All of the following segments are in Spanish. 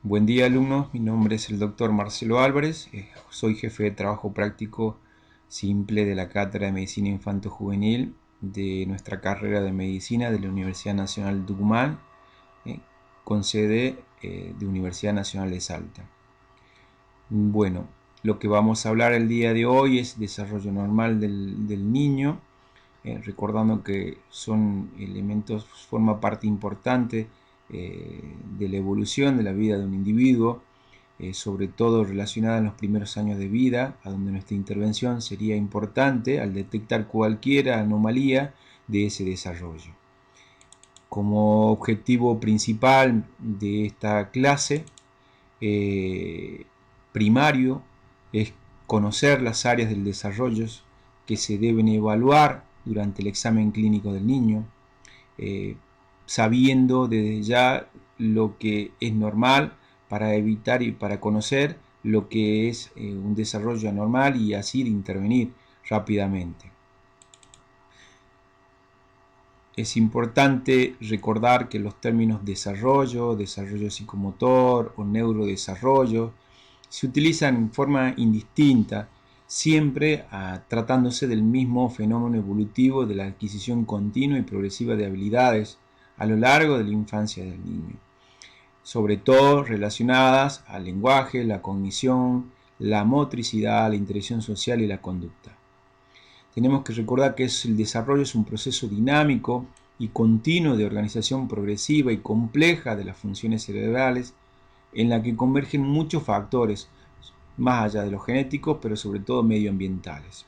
Buen día, alumnos. Mi nombre es el doctor Marcelo Álvarez. Soy jefe de trabajo práctico simple de la Cátedra de Medicina Infanto-Juvenil de nuestra carrera de Medicina de la Universidad Nacional de Tucumán, con sede de Universidad Nacional de Salta. Bueno, lo que vamos a hablar el día de hoy es desarrollo normal del niño, recordando que son elementos, forma parte importante de la evolución de la vida de un individuo, sobre todo relacionada en los primeros años de vida, a donde nuestra intervención sería importante al detectar cualquier anomalía de ese desarrollo. Como objetivo principal de esta clase primario es conocer las áreas del desarrollo que se deben evaluar durante el examen clínico del niño, sabiendo desde ya lo que es normal para evitar y para conocer lo que es un desarrollo anormal y así de intervenir rápidamente. Es importante recordar que los términos desarrollo, desarrollo psicomotor o neurodesarrollo se utilizan en forma indistinta, siempre tratándose del mismo fenómeno evolutivo de la adquisición continua y progresiva de habilidades a lo largo de la infancia del niño, sobre todo relacionadas al lenguaje, la cognición, la motricidad, la interacción social y la conducta. Tenemos que recordar que el desarrollo es un proceso dinámico y continuo de organización progresiva y compleja de las funciones cerebrales, en la que convergen muchos factores, más allá de los genéticos, pero sobre todo medioambientales.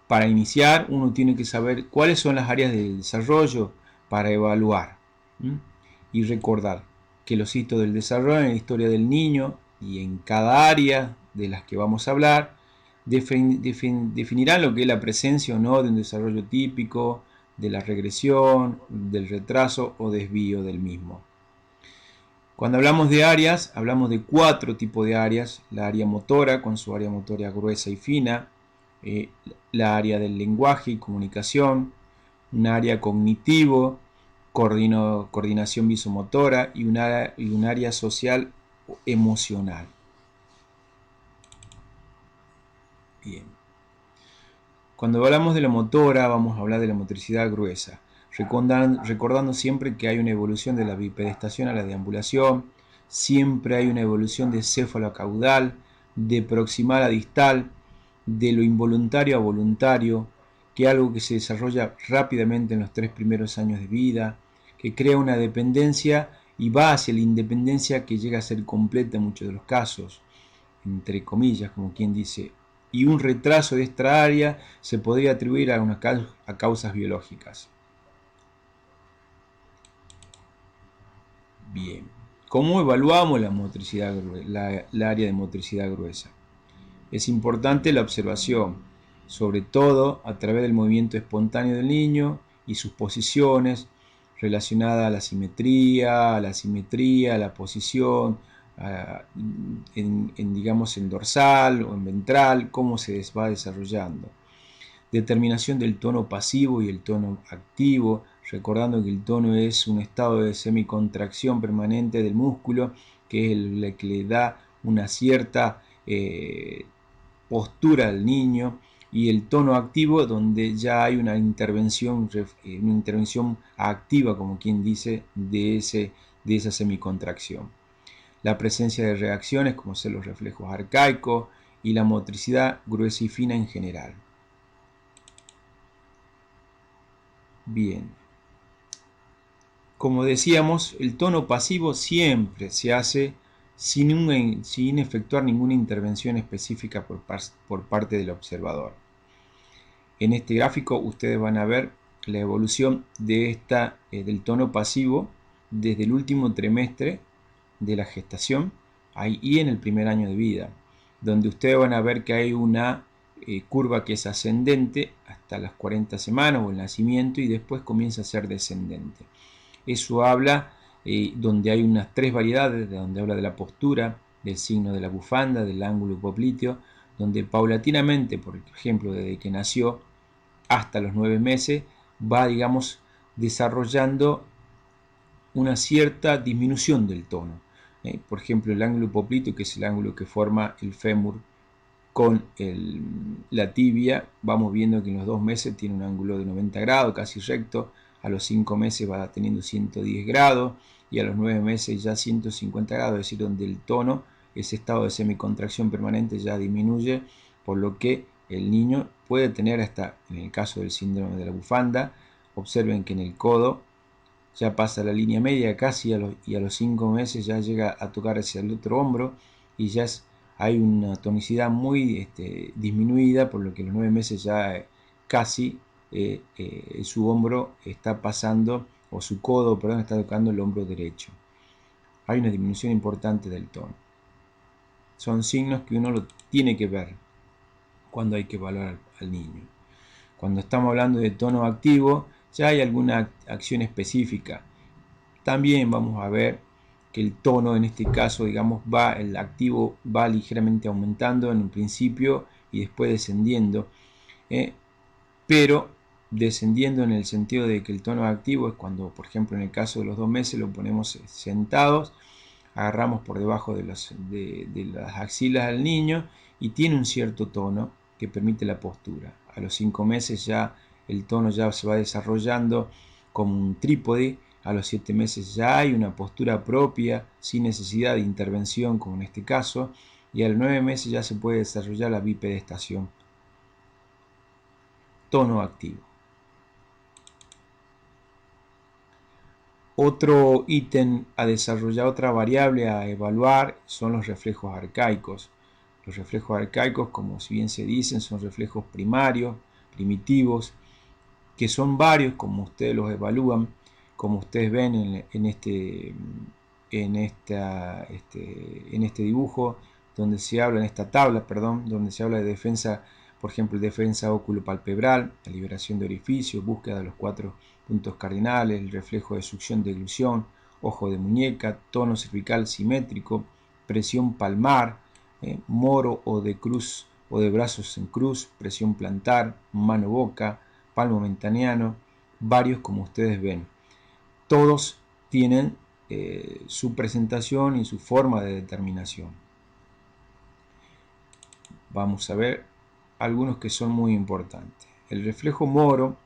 Para iniciar, uno tiene que saber cuáles son las áreas del desarrollo para evaluar y recordar que los hitos del desarrollo en la historia del niño y en cada área de las que vamos a hablar definirán lo que es la presencia o no de un desarrollo típico, de la regresión, del retraso o desvío del mismo. Cuando hablamos de áreas, hablamos de 4 tipos de áreas: la área motora, con su área motora gruesa y fina, la área del lenguaje y comunicación, un área cognitivo, coordinación visomotora y un área social emocional. Bien. Cuando hablamos de la motora, vamos a hablar de la motricidad gruesa, recordando siempre que hay una evolución de la bipedestación a la deambulación, siempre hay una evolución de céfalo a caudal, de proximal a distal, de lo involuntario a voluntario, que es algo que se desarrolla rápidamente en los 3 primeros años de vida, que crea una dependencia y va hacia la independencia que llega a ser completa en muchos de los casos, entre comillas, como quien dice, y un retraso de esta área se podría atribuir a causas biológicas. Bien, ¿cómo evaluamos la motricidad, la área de motricidad gruesa? Es importante la observación, sobre todo a través del movimiento espontáneo del niño y sus posiciones relacionadas a la simetría, a la posición, digamos en dorsal o en ventral, cómo se va desarrollando. Determinación del tono pasivo y el tono activo, recordando que el tono es un estado de semicontracción permanente del músculo, que es el que le da una cierta postura al niño, y el tono activo donde ya hay una intervención activa, como quien dice, de esa semicontracción. La presencia de reacciones como ser los reflejos arcaicos y la motricidad gruesa y fina en general. Bien, como decíamos, el tono pasivo siempre se hace sin efectuar ninguna intervención específica por parte del observador. En este gráfico ustedes van a ver la evolución del tono pasivo desde el último trimestre de la gestación y en el primer año de vida, donde ustedes van a ver que hay una curva que es ascendente hasta las 40 semanas o el nacimiento, y después comienza a ser descendente. Eso habla donde hay unas 3 variedades, donde habla de la postura, del signo de la bufanda, del ángulo popliteo, donde paulatinamente, por ejemplo, desde que nació hasta los 9 meses, va, digamos, desarrollando una cierta disminución del tono. Por ejemplo, el ángulo poplito, que es el ángulo que forma el fémur con la tibia, vamos viendo que en los 2 meses tiene un ángulo de 90 grados, casi recto. A los 5 meses va teniendo 110 grados y a los 9 meses ya 150 grados, es decir, donde el tono, ese estado de semicontracción permanente, ya disminuye, por lo que el niño puede tener hasta, en el caso del síndrome de la bufanda, observen que en el codo ya pasa la línea media casi y a los 5 meses ya llega a tocar hacia el otro hombro y ya hay una tonicidad muy disminuida, por lo que a los 9 meses ya casi su hombro está pasando, o su codo, perdón, está tocando el hombro derecho. Hay una disminución importante del tono. Son signos que uno lo tiene que ver cuando hay que evaluar al niño. Cuando estamos hablando de tono activo, ya hay alguna acción específica. También vamos a ver que el tono, en este caso, digamos, el activo va ligeramente aumentando en un principio y después descendiendo, pero descendiendo en el sentido de que el tono activo es cuando, por ejemplo, en el caso de los 2 meses lo ponemos sentados, agarramos por debajo de las axilas al niño y tiene un cierto tono que permite la postura. A los 5 meses ya el tono ya se va desarrollando como un trípode. A los 7 meses ya hay una postura propia sin necesidad de intervención, como en este caso, y a los 9 meses ya se puede desarrollar la bipedestación. Tono activo. Otro ítem a desarrollar, otra variable a evaluar, son los reflejos arcaicos. Los reflejos arcaicos, como si bien se dicen, son reflejos primarios, primitivos, que son varios, como ustedes los evalúan, como ustedes ven en este dibujo, donde se habla, en esta tabla, perdón, donde se habla de defensa, por ejemplo, defensa óculo-palpebral, la liberación de orificios, búsqueda de los 4 puntos cardinales, el reflejo de succión de ilusión, ojo de muñeca, tono cervical simétrico, presión palmar, moro o de cruz o de brazos en cruz, presión plantar, mano-boca, palmo mentaneano, varios como ustedes ven. Todos tienen su presentación y su forma de determinación. Vamos a ver algunos que son muy importantes. El reflejo moro,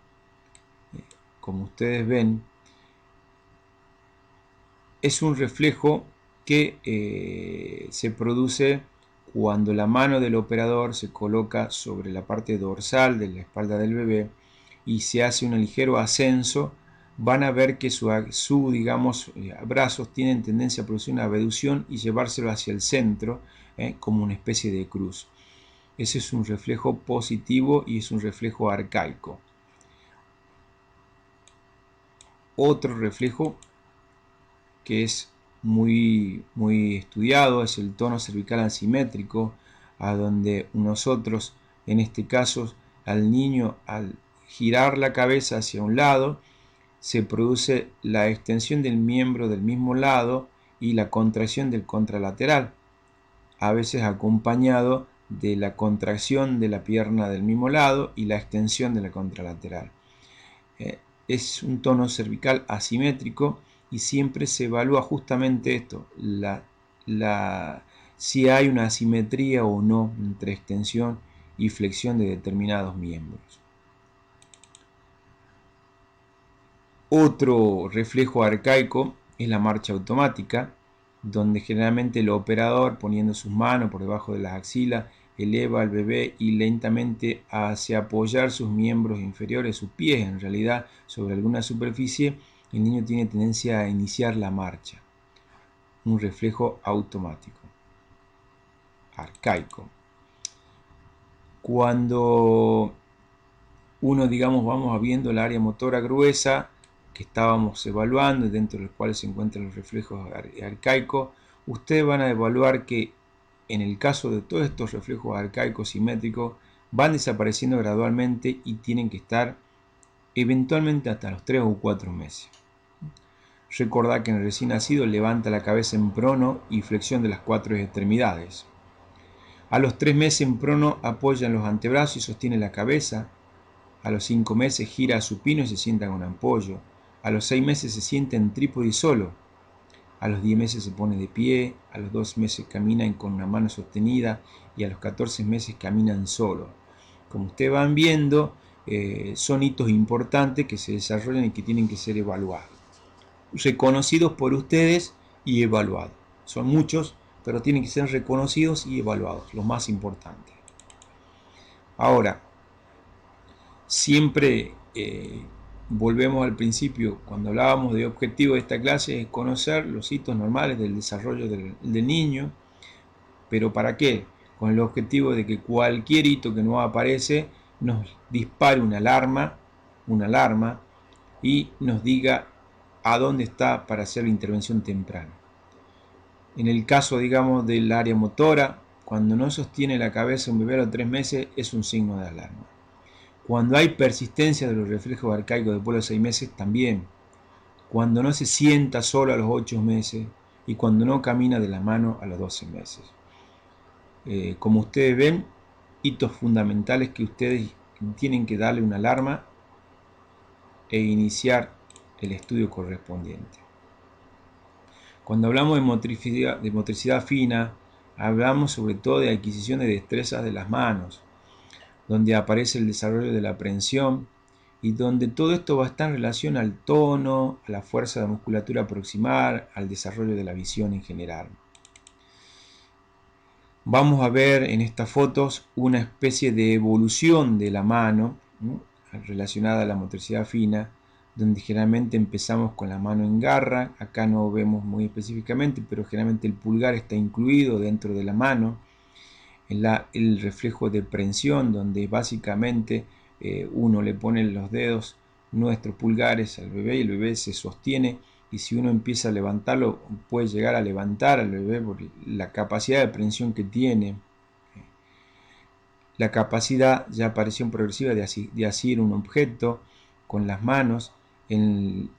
como ustedes ven, es un reflejo que se produce cuando la mano del operador se coloca sobre la parte dorsal de la espalda del bebé y se hace un ligero ascenso. Van a ver que digamos, brazos tienen tendencia a producir una abducción y llevárselo hacia el centro, como una especie de cruz. Ese es un reflejo positivo y es un reflejo arcaico. Otro reflejo que es muy estudiado es el tono cervical asimétrico, a donde nosotros, en este caso, al niño, al girar la cabeza hacia un lado, se produce la extensión del miembro del mismo lado y la contracción del contralateral, a veces acompañado de la contracción de la pierna del mismo lado y la extensión de la contralateral. Es un tono cervical asimétrico y siempre se evalúa justamente esto, si hay una asimetría o no entre extensión y flexión de determinados miembros. Otro reflejo arcaico es la marcha automática, donde generalmente el operador, poniendo sus manos por debajo de las axilas, eleva al bebé y lentamente hace apoyar sus miembros inferiores, sus pies en realidad, sobre alguna superficie. El niño tiene tendencia a iniciar la marcha. Un reflejo automático, arcaico. Cuando uno, digamos, vamos viendo el área motora gruesa que estábamos evaluando, dentro de los cuales se encuentran los reflejos arcaicos, ustedes van a evaluar que en el caso de todos estos reflejos arcaicos simétricos van desapareciendo gradualmente y tienen que estar eventualmente hasta los 3 o 4 meses. Recordad que en el recién nacido levanta la cabeza en prono y flexión de las 4 extremidades. A los 3 meses en prono apoya en los antebrazos y sostiene la cabeza. A los 5 meses gira a supino y se sienta con apoyo. A los 6 meses se sienta en trípode solo. A los 10 meses se pone de pie, a los 2 meses caminan con una mano sostenida y a los 14 meses caminan solo. Como ustedes van viendo, son hitos importantes que se desarrollan y que tienen que ser evaluados. Reconocidos por ustedes y evaluados. Son muchos, pero tienen que ser reconocidos y evaluados, lo más importante. Ahora, siempre volvemos al principio, cuando hablábamos de objetivo de esta clase, es conocer los hitos normales del desarrollo del niño, pero ¿para qué? Con el objetivo de que cualquier hito que no aparece nos dispare una alarma y nos diga a dónde está para hacer la intervención temprana. En el caso, digamos, del área motora, cuando no sostiene la cabeza un bebé a los 3 meses es un signo de alarma. Cuando hay persistencia de los reflejos arcaicos después de los 6 meses, también. Cuando no se sienta solo a los 8 meses y cuando no camina de la mano a los 12 meses. Como ustedes ven, hitos fundamentales que ustedes tienen que darle una alarma e iniciar el estudio correspondiente. Cuando hablamos de motricidad fina, hablamos sobre todo de adquisición de destrezas de las manos, donde aparece el desarrollo de la aprehensión y donde todo esto va a estar en relación al tono, a la fuerza de musculatura proximal, al desarrollo de la visión en general. Vamos a ver en estas fotos una especie de evolución de la mano, ¿no?, relacionada a la motricidad fina, donde generalmente empezamos con la mano en garra. Acá no vemos muy específicamente, pero generalmente el pulgar está incluido dentro de la mano. El reflejo de prensión, donde básicamente uno le pone los dedos, nuestros pulgares al bebé y el bebé se sostiene, y si uno empieza a levantarlo puede llegar a levantar al bebé por la capacidad de prensión que tiene. La capacidad ya aparición progresiva de asir un objeto con las manos,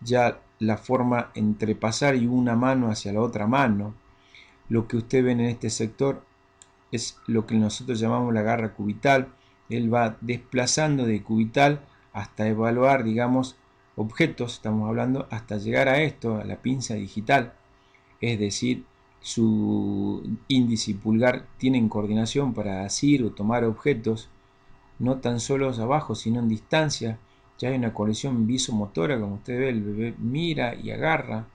ya la forma entre pasar y una mano hacia la otra mano. Lo que ustedes ven en este sector es lo que nosotros llamamos la garra cubital. Él va desplazando de cubital hasta evaluar, digamos, objetos, estamos hablando, hasta llegar a esto, a la pinza digital. Es decir, su índice y pulgar tienen coordinación para asir o tomar objetos, no tan solo abajo, sino en distancia. Ya hay una conexión visomotora, como usted ve, el bebé mira y agarra,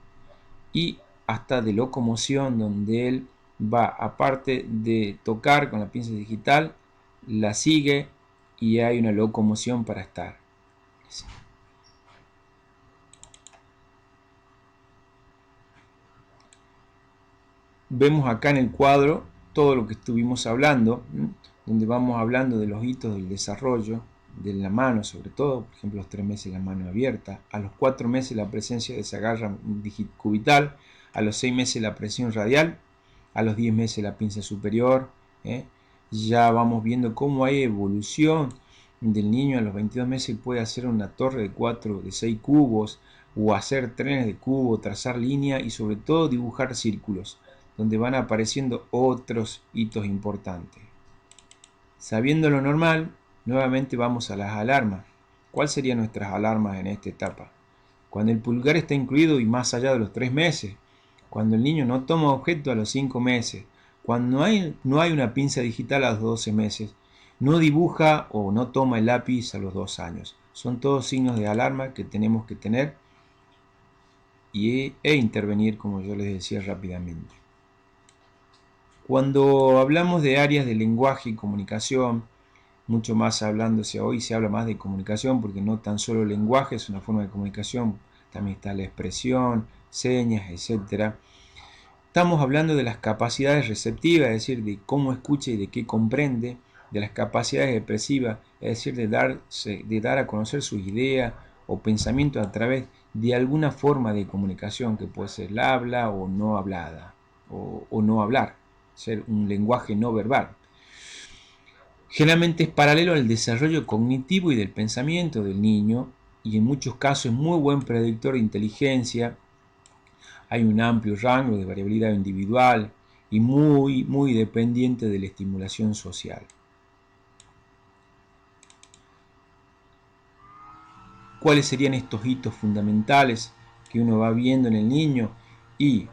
y hasta de locomoción, donde él va, aparte de tocar con la pinza digital, la sigue y hay una locomoción para estar. Sí. Vemos acá en el cuadro todo lo que estuvimos hablando, donde vamos hablando de los hitos del desarrollo de la mano, sobre todo, por ejemplo, los 3 meses la mano abierta, a los 4 meses la presencia de esa garra cubital, a los 6 meses la presión radial, a los 10 meses la pinza superior. Ya vamos viendo cómo hay evolución del niño. A los 22 meses puede hacer una torre de 6 cubos, o hacer trenes de cubo, trazar línea y sobre todo dibujar círculos, donde van apareciendo otros hitos importantes. Sabiendo lo normal, nuevamente vamos a las alarmas. ¿Cuáles serían nuestras alarmas en esta etapa? Cuando el pulgar está incluido y más allá de los 3 meses, cuando el niño no toma objeto a los 5 meses, cuando no hay una pinza digital a los 12 meses, no dibuja o no toma el lápiz a los 2 años. Son todos signos de alarma que tenemos que tener e intervenir, como yo les decía, rápidamente. Cuando hablamos de áreas de lenguaje y comunicación, mucho más hablándose hoy, se habla más de comunicación, porque no tan solo lenguaje es una forma de comunicación, también está la expresión, señas, etc. Estamos hablando de las capacidades receptivas, es decir, de cómo escucha y de qué comprende, de las capacidades expresivas, es decir, de dar a conocer sus ideas o pensamientos a través de alguna forma de comunicación, que puede ser la habla o no hablada, o no hablar, ser un lenguaje no verbal. Generalmente es paralelo al desarrollo cognitivo y del pensamiento del niño, y en muchos casos es muy buen predictor de inteligencia. Hay un amplio rango de variabilidad individual y muy dependiente de la estimulación social. cuáles serían estos hitos fundamentales que uno va viendo en el niño, y